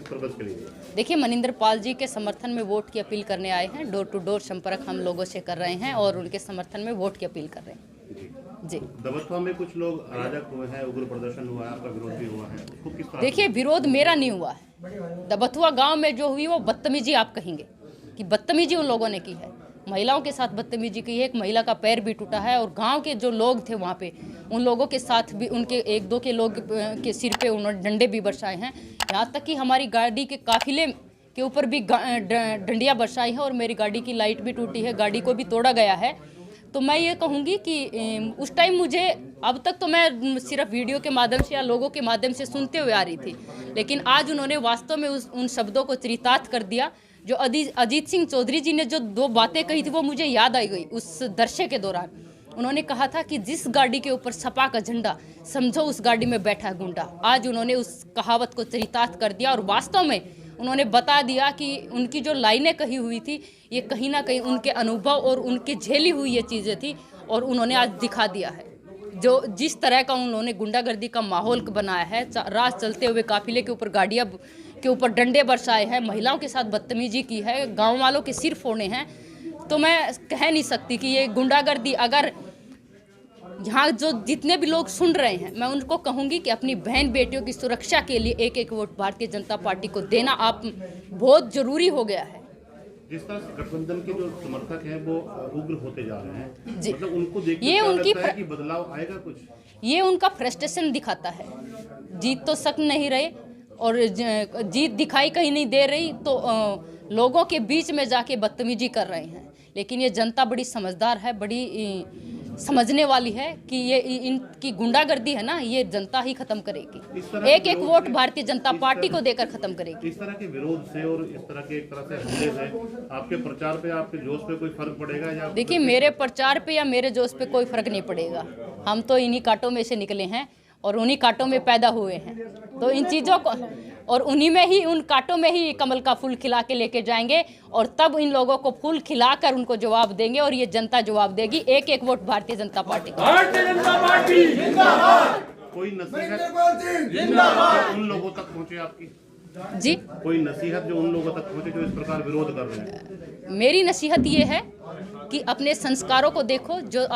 Purpose के लिए? देखिए, मनिंदर पाल जी के समर्थन में वोट की अपील करने आए हैं। डोर टू डोर संपर्क हम लोगों से कर रहे हैं और उनके समर्थन में वोट की अपील कर रहे हैं। जी। दबथवा में कुछ लोग अराजक हुए हैं, उग्र प्रदर्शन हुआ है, आपका विरोध भी हुआ है, उसको किस तरह? देखिए, विरोध मेरा नहीं हुआ है। दबथुआ गांव में जो हुई वो बदतमीजी आप कहेंगे कि बदतमीजी उन लोगों ने की है। महिलाओं के साथ बदतमीजी की है। एक महिला का पैर भी टूटा है और गांव के जो लोग थे वहाँ पे, उन लोगों के साथ भी उनके एक दो के लोग के सिर पे उन्होंने डंडे भी बरसाए हैं। यहाँ तक कि हमारी गाड़ी के काफिले के ऊपर भी डंडियाँ बरसाई हैं और मेरी गाड़ी की लाइट भी टूटी है, गाड़ी को भी तोड़ा गया है। तो मैं ये कहूँगी कि उस टाइम मुझे, अब तक तो मैं सिर्फ वीडियो के माध्यम से या लोगों के माध्यम से सुनते हुए आ रही थी, लेकिन आज उन्होंने वास्तव में उन शब्दों को चरितार्थ कर दिया। जो अजीत सिंह चौधरी जी ने जो दो बातें कही थी वो मुझे याद आई गई उस दृश्य के दौरान। उन्होंने कहा था कि जिस गाड़ी के ऊपर सपा का झंडा, समझो उस गाड़ी में बैठा है गुंडा। आज उन्होंने उस कहावत को चरितार्थ कर दिया और वास्तव में उन्होंने बता दिया कि उनकी जो लाइनें कही हुई थी ये कहीं ना कहीं उनके अनुभव और उनकी झेली हुई ये चीज़ें थी और उन्होंने आज दिखा दिया है। जो जिस तरह का उन्होंने गुंडागर्दी का माहौल बनाया है, रात चलते हुए काफिले के ऊपर गाड़ियाँ के ऊपर डंडे बरसाए हैं, महिलाओं के साथ बदतमीजी की है, गाँव वालों के सिर फोड़े हैं, तो मैं कह नहीं सकती कि ये गुंडागर्दी। अगर यहाँ जो जितने भी लोग सुन रहे हैं, मैं उनको कहूँगी कि अपनी बहन बेटियों की सुरक्षा के लिए एक एक वोट भारतीय जनता पार्टी को देना आप बहुत जरूरी हो गया है। जिस तरह से गठबंधन के जो समर्थक हैं वो उग्र होते जा रहे हैं, जी, मतलब उनको देख के ये क्या उनकी लगता है कि बदलाव आएगा कुछ? ये उनका फ्रस्ट्रेशन दिखाता है। जीत तो सक नहीं रहे और जीत दिखाई कहीं नहीं दे रही, तो लोगों के बीच में जाके बदतमीजी कर रहे हैं। लेकिन ये जनता बड़ी समझदार है, बड़ी समझने वाली है कि ये इनकी गुंडागर्दी है ना, ये जनता ही खत्म करेगी। एक एक वोट भारतीय जनता पार्टी को देकर खत्म करेगी। इस तरह के विरोध से और इस तरह के एक तरह से हमले से आपके प्रचार पे, आपके जोश पे कोई फर्क पड़ेगा? या देखिए, मेरे प्रचार पे या मेरे जोश पे कोई फर्क नहीं पड़ेगा। हम तो इन्हीं कांटों में से निकले हैं और उन्हीं कांटों में पैदा हुए हैं, तो इन चीज़ों को और उन्हीं में ही, उन कांटों में ही कमल का फूल खिला के लेके जाएंगे और तब इन लोगों को फूल खिलाकर उनको जवाब देंगे और ये जनता जवाब देगी। एक एक वोट भारतीय जनता पार्टी को। भारतीय जनता पार्टी जिंदाबाद। कोई नसीहत जिंदाबाद उन लोगों तक पहुंचे आपकी? जी, कोई नसीहत जो उन लोगों तक पहुंचे जो इस प्रकार विरोध कर रहे हैं? मेरी नसीहत ये है कि अपने संस्कारों को देखो, जो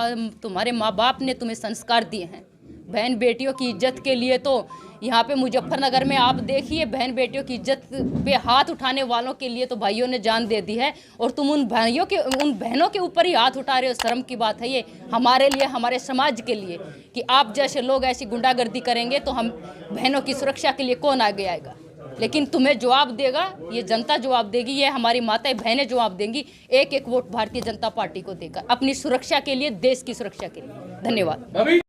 तुम्हारे माँ बाप ने तुम्हें संस्कार दिए हैं। बहन बेटियों की इज्जत के लिए तो यहाँ पे मुजफ्फरनगर में आप देखिए, बहन बेटियों की इज्जत पे हाथ उठाने वालों के लिए तो भाइयों ने जान दे दी है और तुम उन बहनों के ऊपर ही हाथ उठा रहे हो। शर्म की बात है ये हमारे लिए, हमारे समाज के लिए, कि आप जैसे लोग ऐसी गुंडागर्दी करेंगे तो हम बहनों की सुरक्षा के लिए कौन आगे आएगा? लेकिन तुम्हें जवाब देगा, ये जनता जवाब देगी, ये हमारी माताएं बहनें जवाब देंगी। एक एक वोट भारतीय जनता पार्टी को देकर अपनी सुरक्षा के लिए, देश की सुरक्षा के लिए। धन्यवाद।